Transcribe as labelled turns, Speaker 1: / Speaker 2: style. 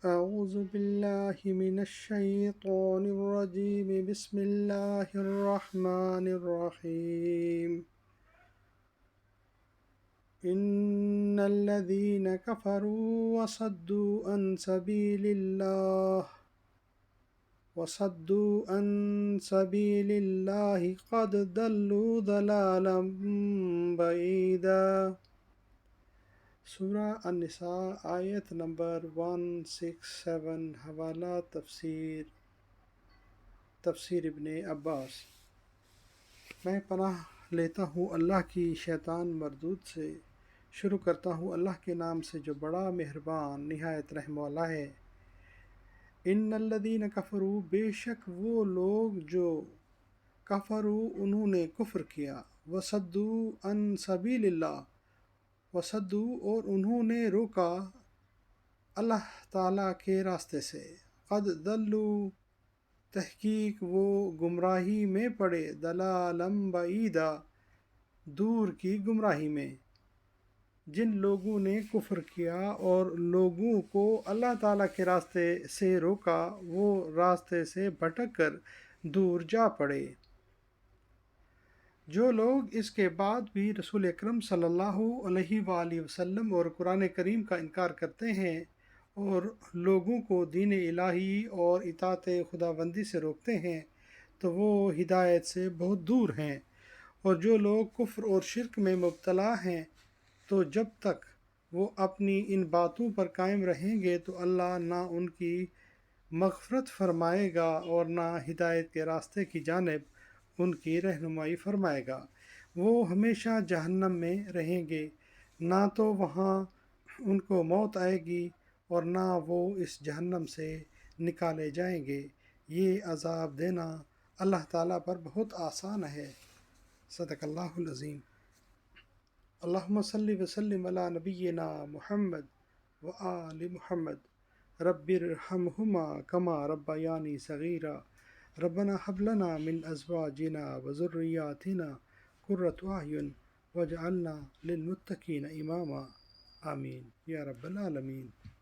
Speaker 1: أعوذ بالله من الشيطان الرجيم بسم الله الرحمن الرحيم إن الذين كفروا وصدوا عن سبيل الله قد ضلوا ضلالا بعيدا۔ سورہ النساء آیت نمبر 167۔ حوالہ تفسیر ابن عباس۔ میں پناہ لیتا ہوں اللہ کی شیطان مردود سے۔ شروع کرتا ہوں اللہ کے نام سے جو بڑا مہربان نہایت رحم والا ہے۔ ان الذین کفروا، بے شک وہ لوگ جو کفروا انہوں نے کفر کیا، وصدوا عن سبیل اللہ، وصدوا اور انہوں نے روکا اللہ تعالیٰ کے راستے سے، قد ضلوا تحقیق وہ گمراہی میں پڑے، ضلالا بعیدا دور کی گمراہی میں۔ جن لوگوں نے کفر کیا اور لوگوں کو اللہ تعالیٰ کے راستے سے روکا، وہ راستے سے بھٹک کر دور جا پڑے۔ جو لوگ اس کے بعد بھی رسول اکرم صلی اللہ علیہ وآلہ وسلم اور قرآن کریم کا انکار کرتے ہیں اور لوگوں کو دین الہی اور اطاعت خداوندی سے روکتے ہیں تو وہ ہدایت سے بہت دور ہیں۔ اور جو لوگ کفر اور شرک میں مبتلا ہیں تو جب تک وہ اپنی ان باتوں پر قائم رہیں گے تو اللہ نہ ان کی مغفرت فرمائے گا اور نہ ہدایت کے راستے کی جانب ان کی رہنمائی فرمائے گا۔ وہ ہمیشہ جہنم میں رہیں گے، نہ تو وہاں ان کو موت آئے گی اور نہ وہ اس جہنم سے نکالے جائیں گے۔ یہ عذاب دینا اللہ تعالیٰ پر بہت آسان ہے۔ صدق اللہ العظیم۔ اللہم صلی وسلم علی نبینا محمد وآل محمد۔ رب ارحمہما کما ربیانی صغیرا۔ ربنا ہب لنا من ازواجنا وذریاتنا قرۃ اعین واجعلنا للمتقین اماما۔ آمین یا رب العالمین۔